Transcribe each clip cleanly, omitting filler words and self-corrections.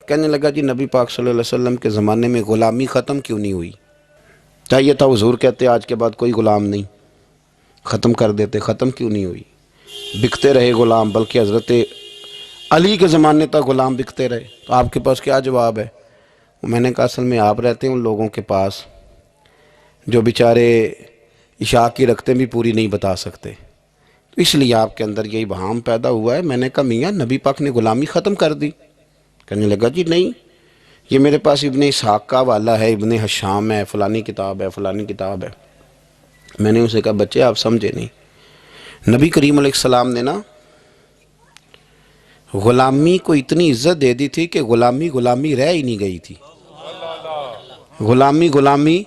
کہنے لگا جی نبی پاک صلی اللہ علیہ وسلم کے زمانے میں غلامی ختم کیوں نہیں ہوئی؟ چاہیے تھا حضور کہتے آج کے بعد کوئی غلام نہیں، ختم کر دیتے، ختم کیوں نہیں ہوئی؟ بکتے رہے غلام، بلکہ حضرت علی کے زمانے تک غلام بکتے رہے۔ تو آپ کے پاس کیا جواب ہے؟ میں نے کہا اصل میں آپ رہتے ہیں ان لوگوں کے پاس جو بیچارے عشاء کی رکعتیں بھی پوری نہیں بتا سکتے، تو اس لیے آپ کے اندر یہی بہام پیدا ہوا ہے۔ میں نے کہا میاں نبی پاک نے غلامی ختم کر دی؟ کہنے لگا جی نہیں، یہ میرے پاس ابن اسحاق کا حوالہ ہے، ابن حشام ہے، فلانی کتاب ہے، فلانی کتاب ہے۔ میں نے اسے کہا بچے آپ سمجھے نہیں، نبی کریم علیہ السلام نے نا غلامی کو اتنی عزت دے دی تھی کہ غلامی غلامی رہ ہی نہیں گئی تھی، غلامی غلامی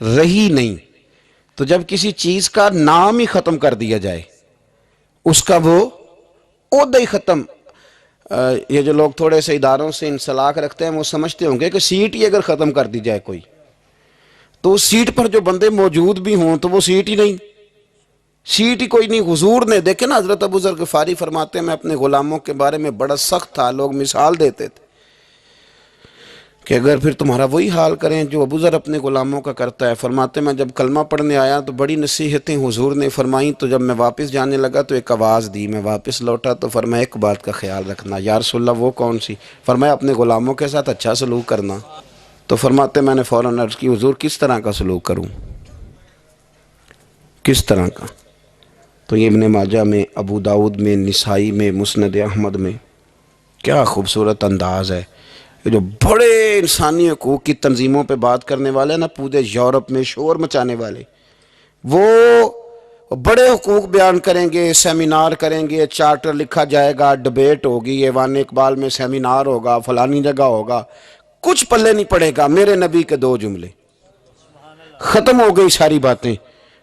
رہی نہیں۔ تو جب کسی چیز کا نام ہی ختم کر دیا جائے، اس کا وہ عہدہ ہی ختم۔ یہ جو لوگ تھوڑے سے اداروں سے انسلاک رکھتے ہیں وہ سمجھتے ہوں گے کہ سیٹ ہی اگر ختم کر دی جائے کوئی، تو اس سیٹ پر جو بندے موجود بھی ہوں تو وہ سیٹ ہی نہیں، سیٹ ہی کوئی نہیں۔ حضور نے دیکھے نا، حضرت ابو ذر غفاری فرماتے ہیں میں اپنے غلاموں کے بارے میں بڑا سخت تھا، لوگ مثال دیتے تھے کہ اگر پھر تمہارا وہی حال کریں جو ابو ذر اپنے غلاموں کا کرتا ہے۔ فرماتے میں جب کلمہ پڑھنے آیا تو بڑی نصیحتیں حضور نے فرمائیں، تو جب میں واپس جانے لگا تو ایک آواز دی، میں واپس لوٹا تو فرمایا ایک بات کا خیال رکھنا۔ یا رسول اللہ وہ کون سی؟ فرمایا اپنے غلاموں کے ساتھ اچھا سلوک کرنا۔ تو فرماتے میں نے فوراً عرض کی حضور کس طرح کا سلوک کروں، کس طرح کا؟ تو یہ ابن ماجہ میں، ابو داؤد میں، نسائی میں، مسند احمد میں، کیا خوبصورت انداز ہے۔ یہ جو بڑے انسانی حقوق کی تنظیموں پہ بات کرنے والے نا، پورے یورپ میں شور مچانے والے، وہ بڑے حقوق بیان کریں گے، سیمینار کریں گے، چارٹر لکھا جائے گا، ڈبیٹ ہوگی، ایوان اقبال میں سیمینار ہوگا، فلانی جگہ ہوگا، کچھ پلے نہیں پڑے گا۔ میرے نبی کے دو جملے، ختم ہو گئی ساری باتیں۔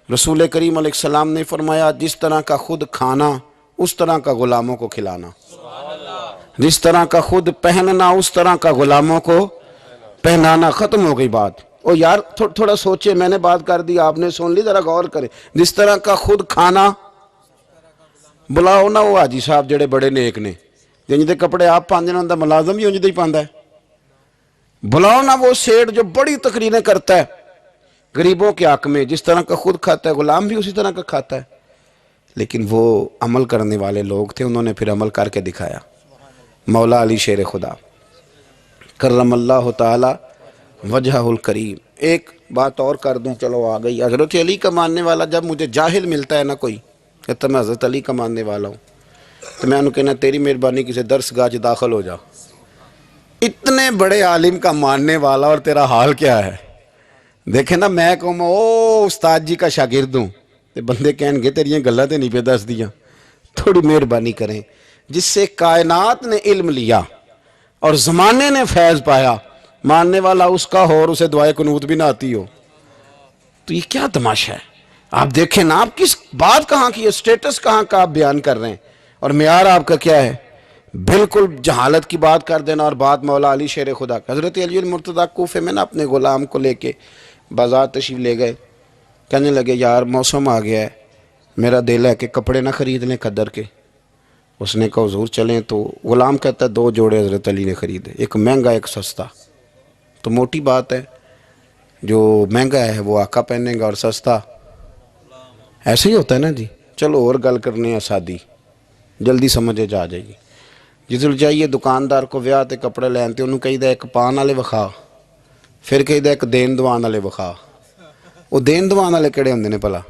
رسول کریم علیہ السلام نے فرمایا جس طرح کا خود کھانا اس طرح کا غلاموں کو کھلانا، جس طرح کا خود پہننا اس طرح کا غلاموں کو پہنانا۔ ختم ہو گئی بات۔ او یار تھوڑا سوچے، میں نے بات کر دی، آپ نے سن لی، ذرا غور کرے۔ جس طرح کا خود کھانا، بلاؤ نا وہ حاجی صاحب جڑے بڑے نیک نے، جن دے کپڑے آپ پاندے نا ملازم بھی انج دے ہی پاندا ہے۔ بلاؤ نا وہ سیٹ جو بڑی تقریریں کرتا ہے غریبوں کے حق میں، جس طرح کا خود کھاتا ہے غلام بھی اسی طرح کا کھاتا ہے۔ لیکن وہ عمل کرنے والے لوگ تھے، انہوں نے پھر عمل کر کے دکھایا۔ مولا علی شیر خدا کرم اللہ تعالی وجہ الکریم۔ ایک بات اور کر دوں، چلو آ گئی۔ حضرت علی کا ماننے والا جب مجھے جاہل ملتا ہے نا کوئی، کہتا میں حضرت علی کا ماننے والا ہوں، تو میں انہوں کہنا تیری مہربانی کسی درس گاہ داخل ہو جا۔ اتنے بڑے عالم کا ماننے والا اور تیرا حال کیا ہے؟ دیکھیں نا، میں کہوں او استاد جی کا شاگرد ہوں، تو بندے کہیں گے تیریاں گلہ تے نہیں پہ دس دیا۔ تھوڑی مہربانی کریں، جس سے کائنات نے علم لیا اور زمانے نے فیض پایا، ماننے والا اس کا ہو اور اسے دعائے قنوت بھی نہ آتی ہو، تو یہ کیا تماشا ہے؟ آپ دیکھیں نا، آپ کس بات کہاں کی ہے، سٹیٹس کہاں کا آپ بیان کر رہے ہیں، اور معیار آپ کا کیا ہے؟ بالکل جہالت کی بات کر دینا۔ اور بات مولا علی شیر خدا کا، حضرت علی المرتضیٰ کوفے میں نا اپنے غلام کو لے کے بازار تشریف لے گئے، کہنے لگے یار موسم آ گیا ہے، میرا دل ہے کہ کپڑے نہ خرید لیں قدر کے۔ اس نے کہا حضور چلیں، تو غلام کہتا ہے دو جوڑے حضرت علی نے خریدے، ایک مہنگا ایک سستا۔ تو موٹی بات ہے، جو مہنگا ہے وہ آقا پہنے گا اور سستا ایسے ہی ہوتا ہے نا جی۔ چلو اور گل کرنے ہیں سادی، جلدی سمجھے جا جائے گی۔ جس جائیے دکاندار کو ویاہ تے کپڑے لین تے انہوں کہی دا ایک پان والے وکھا، پھر کہی دا ایک دین دوان والے وکھا۔ وہ دین دوان والے کہڑے ہوندے نے بھلا؟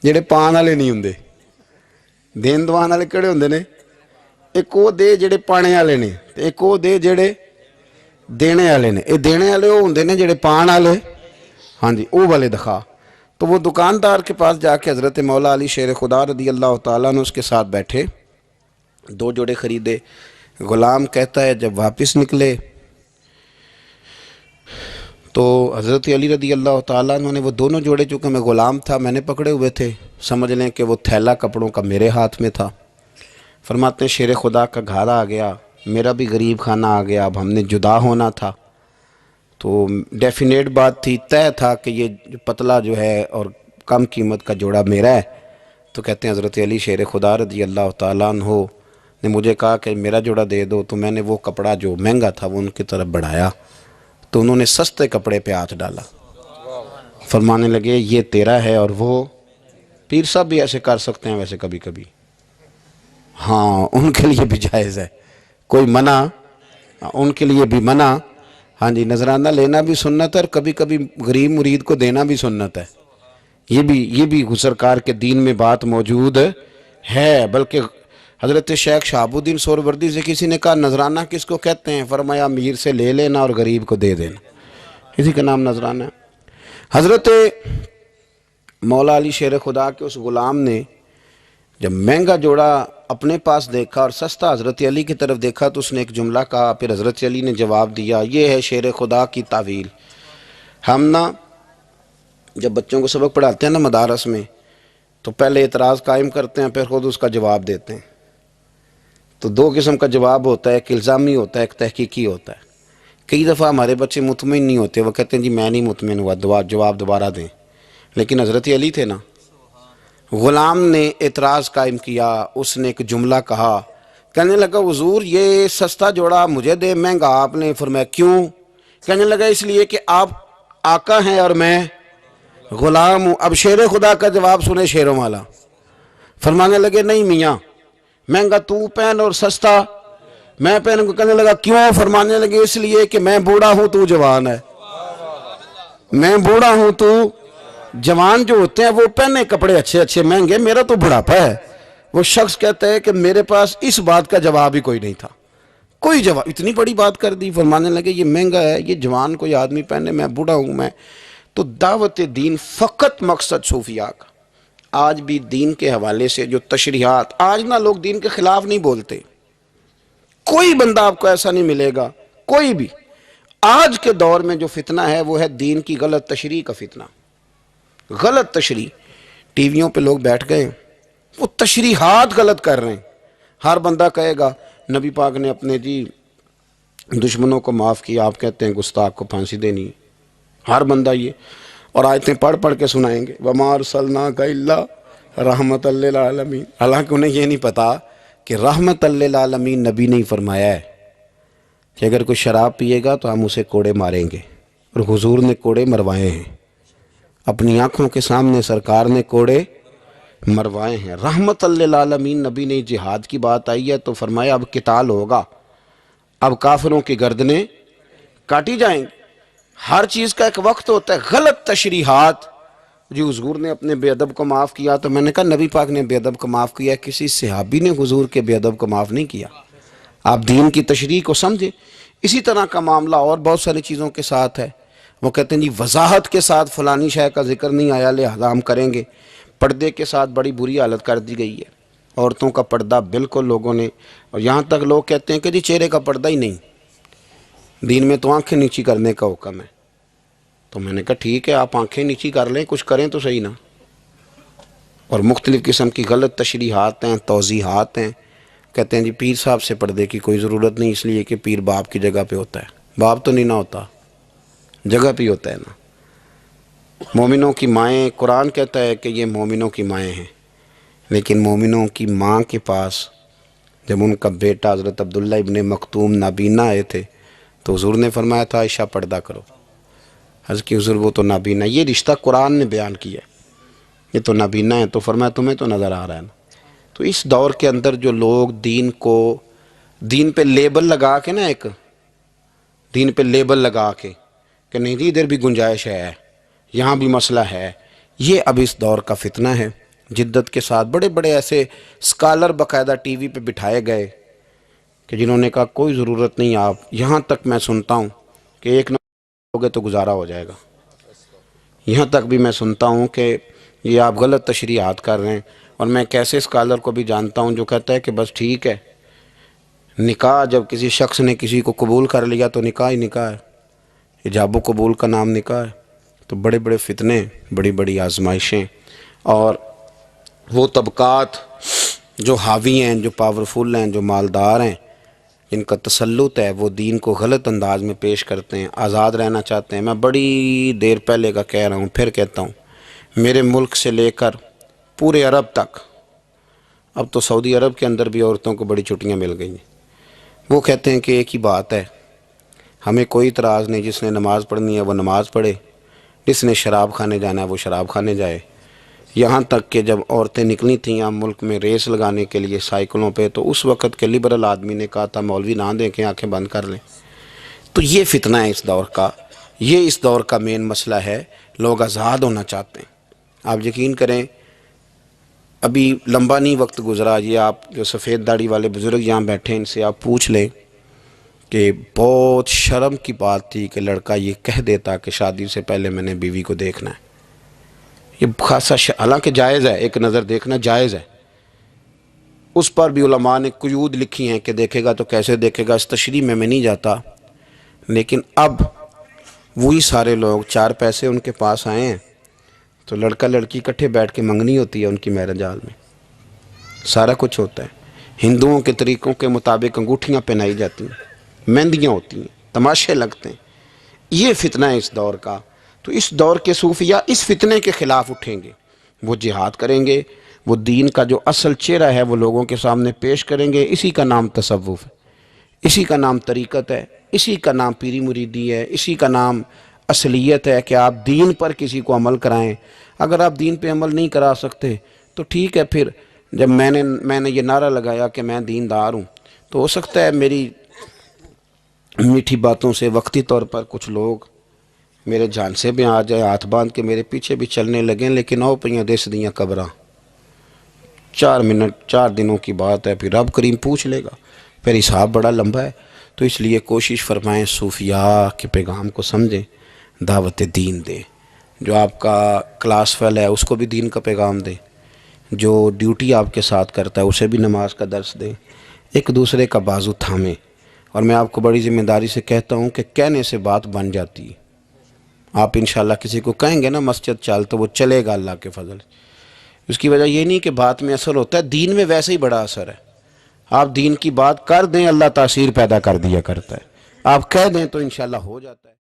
جڑے پان والے نہیں ہوندے۔ دین دوان والے کہڑے ہوندے نے؟ ایک وہ دے جڑے پانے والے نے، ایک وہ دے جڑے دینے والے نے۔ یہ دینے والے وہ ہوندے نے جڑے پان والے، ہاں جی وہ والے دکھا۔ تو وہ دکاندار کے پاس جا کے حضرت مولا علی شیر خدا رضی اللہ تعالیٰ نے اس کے ساتھ بیٹھے، دو جوڑے خریدے۔ غلام کہتا ہے جب واپس نکلے تو حضرت علی رضی اللہ تعالیٰ عنہ نے وہ دونوں جوڑے، چونکہ میں غلام تھا میں نے پکڑے ہوئے تھے، سمجھ لیں کہ وہ تھیلا کپڑوں کا میرے ہاتھ میں تھا۔ فرماتے ہیں شیر خدا کا گھر آ گیا، میرا بھی غریب خانہ آ گیا، اب ہم نے جدا ہونا تھا، تو ڈیفینیٹ بات تھی، طے تھا کہ یہ پتلا جو ہے اور کم قیمت کا جوڑا میرا ہے۔ تو کہتے ہیں حضرت علی شیر خدا رضی اللہ تعالیٰ عنہ نے مجھے کہا کہ میرا جوڑا دے دو، تو میں نے وہ کپڑا جو مہنگا تھا وہ ان کی طرف بڑھایا، تو انہوں نے سستے کپڑے پہ ہاتھ ڈالا، فرمانے لگے یہ تیرا ہے، اور وہ پیر صاحب بھی ایسے کر سکتے ہیں ویسے کبھی کبھی، ہاں ان کے لیے بھی جائز ہے، کوئی منع ان کے لیے بھی منع، ہاں جی نذرانہ لینا بھی سنت ہے، اور کبھی کبھی غریب مرید کو دینا بھی سنت ہے، یہ بھی سرکار کے دین میں بات موجود ہے۔ بلکہ حضرت شیخ شہاب الدین سہروردی سے کسی نے کہا نذرانہ کس کو کہتے ہیں؟ فرمایا امیر سے لے لینا اور غریب کو دے دینا، اسی کا نام نذرانہ ہے۔ حضرت مولا علی شیر خدا کے اس غلام نے جب مہنگا جوڑا اپنے پاس دیکھا اور سستا حضرت علی کی طرف دیکھا تو اس نے ایک جملہ کہا، پھر حضرت علی نے جواب دیا، یہ ہے شیر خدا کی تعویل۔ ہم نا جب بچوں کو سبق پڑھاتے ہیں نا مدارس میں، تو پہلے اعتراض قائم کرتے ہیں، پھر خود اس کا جواب دیتے ہیں۔ تو دو قسم کا جواب ہوتا ہے، ایک الزامی ہوتا ہے، ایک تحقیقی ہوتا ہے۔ کئی دفعہ ہمارے بچے مطمئن نہیں ہوتے، وہ کہتے ہیں جی میں نہیں مطمئن ہوا، جواب دوبارہ دیں، لیکن حضرت علی تھے نا، غلام نے اعتراض قائم کیا، اس نے ایک جملہ کہا، کہنے لگا حضور یہ سستا جوڑا مجھے دے، مہنگا آپ نے۔ فرمایا کیوں؟ کہنے لگا اس لیے کہ آپ آقا ہیں اور میں غلام ہوں۔ اب شیر خدا کا جواب سنے شیروں والا، فرمانے لگے نہیں میاں، مہنگا تو پہن اور سستا میں پہنوں گا۔ کہنے لگا کیوں؟ فرمانے لگے اس لیے کہ میں بوڑھا ہوں تو جوان ہے، میں بوڑھا ہوں تو جوان جو ہوتے ہیں وہ پہنے کپڑے اچھے اچھے مہنگے، میرا تو بڑھاپا ہے۔ وہ شخص کہتا ہے کہ میرے پاس اس بات کا جواب ہی کوئی نہیں تھا، کوئی جواب، اتنی بڑی بات کر دی۔ فرمانے لگے یہ مہنگا ہے، یہ جوان کوئی آدمی پہنے، میں بوڑھا ہوں میں۔ تو دعوت دین فقط مقصد صوفیاء کا، آج بھی دین کے حوالے سے جو تشریحات، آج نہ لوگ دین کے خلاف نہیں بولتے، کوئی بندہ آپ کو ایسا نہیں ملے گا، کوئی بھی۔ آج کے دور میں جو فتنہ ہے وہ ہے دین کی غلط تشریح کا فتنہ، غلط تشریح۔ ٹی ویوں پہ لوگ بیٹھ گئے، وہ تشریحات غلط کر رہے ہیں۔ ہر بندہ کہے گا نبی پاک نے اپنے دشمنوں کو معاف کیا، آپ کہتے ہیں گستاخ کو پھانسی دینی ہے۔ ہر بندہ یہ، اور آیتیں پڑھ پڑھ کے سنائیں گے، وَمَا أَرْسَلْنَاكَ إِلَّا رَحْمَةً لِّلْعَالَمِينَ۔ حالانکہ انہیں یہ نہیں پتا کہ رحمت للعالمین نبی نے فرمایا ہے کہ اگر کوئی شراب پیے گا تو ہم اسے کوڑے ماریں گے، اور حضور نے کوڑے مروائے ہیں، اپنی آنکھوں کے سامنے سرکار نے کوڑے مروائے ہیں۔ رحمت للعالمین نبی نے، جہاد کی بات آئی ہے تو فرمایا اب قتال ہوگا، اب کافروں کی گردنیں کاٹی جائیں گی۔ ہر چیز کا ایک وقت ہوتا ہے۔ غلط تشریحات، جی حضور نے اپنے بے ادب کو معاف کیا، تو میں نے کہا نبی پاک نے بے ادب کو معاف کیا، کسی صحابی نے حضور کے بے ادب کو معاف نہیں کیا۔ آپ دین کی تشریح کو سمجھیں۔ اسی طرح کا معاملہ اور بہت ساری چیزوں کے ساتھ ہے۔ وہ کہتے ہیں جی وضاحت کے ساتھ فلانی شے کا ذکر نہیں آیا لہذا ہم کریں گے۔ پردے کے ساتھ بڑی بری حالت کر دی گئی ہے، عورتوں کا پردہ بالکل لوگوں نے، اور یہاں تک لوگ کہتے ہیں کہ جی چہرے کا پردہ ہی نہیں، دین میں تو آنکھیں نیچی کرنے کا حکم ہے۔ تو میں نے کہا ٹھیک ہے آپ آنکھیں نیچی کر لیں، کچھ کریں تو صحیح نا۔ اور مختلف قسم کی غلط تشریحات ہیں، توضیحات ہیں۔ کہتے ہیں جی پیر صاحب سے پردے کی کوئی ضرورت نہیں، اس لیے کہ پیر باپ کی جگہ پہ ہوتا ہے۔ باپ تو نہیں نہ ہوتا، جگہ پہ ہوتا ہے نا۔ مومنوں کی مائیں، قرآن کہتا ہے کہ یہ مومنوں کی مائیں ہیں، لیکن مومنوں کی ماں کے پاس جب ان کا بیٹا حضرت عبداللہ ابن مکتوم نابینا آئے تھے تو حضور نے فرمایا تھا عائشہ پردہ کرو۔ حضرت کی حضور وہ تو نابینا، یہ رشتہ قرآن نے بیان کیا ہے، یہ تو نابینا ہے، تو فرمایا تمہیں تو نظر آ رہا ہے نا۔ تو اس دور کے اندر جو لوگ دین پہ لیبل لگا کے نا، ایک دین پہ لیبل لگا کے کہ نہیں جی ادھر بھی گنجائش ہے، یہاں بھی مسئلہ ہے، یہ اب اس دور کا فتنہ ہے۔ جدت کے ساتھ بڑے بڑے ایسے اسکالر باقاعدہ ٹی وی پہ بٹھائے گئے کہ جنہوں نے کہا کوئی ضرورت نہیں، آپ یہاں تک میں سنتا ہوں کہ ایک نہ ہوگے تو گزارا ہو جائے گا، یہاں تک بھی میں سنتا ہوں کہ یہ آپ غلط تشریحات کر رہے ہیں۔ اور میں کیسے اسکالر کو بھی جانتا ہوں جو کہتا ہے کہ بس ٹھیک ہے، نکاح جب کسی شخص نے کسی کو قبول کر لیا تو نکاح ہی نکاح ہے، ایجاب و قبول کا نام نکاح ہے۔ تو بڑے بڑے فتنے، بڑی بڑی آزمائشیں، اور وہ طبقات جو حاوی ہیں، جو پاورفل ہیں، جو مالدار ہیں، جن کا تسلط ہے، وہ دین کو غلط انداز میں پیش کرتے ہیں، آزاد رہنا چاہتے ہیں۔ میں بڑی دیر پہلے کا کہہ رہا ہوں، پھر کہتا ہوں، میرے ملک سے لے کر پورے عرب تک اب تو سعودی عرب کے اندر بھی عورتوں کو بڑی چھٹیاں مل گئی ہیں۔ وہ کہتے ہیں کہ ایک ہی بات ہے، ہمیں کوئی اعتراض نہیں، جس نے نماز پڑھنی ہے وہ نماز پڑھے، جس نے شراب کھانے جانا ہے وہ شراب کھانے جائے۔ یہاں تک کہ جب عورتیں نکلی تھیں یہاں ملک میں ریس لگانے کے لیے سائیکلوں پہ، تو اس وقت کے لبرل آدمی نے کہا تھا مولوی نہ دیکھیں، آنکھیں بند کر لیں۔ تو یہ فتنہ ہے اس دور کا، یہ اس دور کا مین مسئلہ ہے، لوگ آزاد ہونا چاہتے ہیں۔ آپ یقین کریں، ابھی لمبا نہیں وقت گزرا، یہ آپ جو سفید داڑھی والے بزرگ یہاں بیٹھے ہیں ان سے آپ پوچھ لیں کہ بہت شرم کی بات تھی کہ لڑکا یہ کہہ دیتا کہ شادی سے پہلے میں نے بیوی کو دیکھنا ہے۔ یہ خاصا حالانکہ جائز ہے، ایک نظر دیکھنا جائز ہے، اس پر بھی علماء نے قیود لکھی ہیں کہ دیکھے گا تو کیسے دیکھے گا، اس تشریح میں نہیں جاتا۔ لیکن اب وہی سارے لوگ، چار پیسے ان کے پاس آئے ہیں تو لڑکا لڑکی اکٹھے بیٹھ کے منگنی ہوتی ہے، ان کی میرج ہال میں سارا کچھ ہوتا ہے۔ ہندوؤں کے طریقوں کے مطابق انگوٹھیاں پہنائی جاتی ہیں، مہندیاں ہوتی ہیں، تماشے لگتے ہیں۔ یہ فتنہ ہے اس دور کا۔ تو اس دور کے صوفیاء اس فتنے کے خلاف اٹھیں گے، وہ جہاد کریں گے، وہ دین کا جو اصل چہرہ ہے وہ لوگوں کے سامنے پیش کریں گے۔ اسی کا نام تصوف ہے، اسی کا نام طریقت ہے، اسی کا نام پیری مریدی ہے، اسی کا نام اصلیت ہے کہ آپ دین پر کسی کو عمل کرائیں۔ اگر آپ دین پہ عمل نہیں کرا سکتے تو ٹھیک ہے، پھر جب میں نے یہ نعرہ لگایا کہ میں دیندار ہوں، تو ہو سکتا ہے میری میٹھی باتوں سے وقتی طور پر کچھ لوگ میرے جان سے بھی آ جائے، ہاتھ باندھ کے میرے پیچھے بھی چلنے لگیں، لیکن او پہ دس دیاں قبراں، 4 منٹ 4 دنوں کی بات ہے، پھر رب کریم پوچھ لے گا، پھر حساب بڑا لمبا ہے۔ تو اس لیے کوشش فرمائیں صوفیاء کے پیغام کو سمجھیں، دعوت دین دیں، جو آپ کا کلاس فیل ہے اس کو بھی دین کا پیغام دیں، جو ڈیوٹی آپ کے ساتھ کرتا ہے اسے بھی نماز کا درس دیں، ایک دوسرے کا بازو تھامیں۔ اور میں آپ کو بڑی ذمہ داری سے کہتا ہوں کہ کہنے سے بات بن جاتی ہے۔ آپ انشاءاللہ کسی کو کہیں گے نا مسجد چل، تو وہ چلے گا اللہ کے فضل۔ اس کی وجہ یہ نہیں کہ بات میں اثر ہوتا ہے، دین میں ویسے ہی بڑا اثر ہے۔ آپ دین کی بات کر دیں، اللہ تاثیر پیدا کر دیا کرتا ہے، آپ کہہ دیں تو انشاءاللہ ہو جاتا ہے۔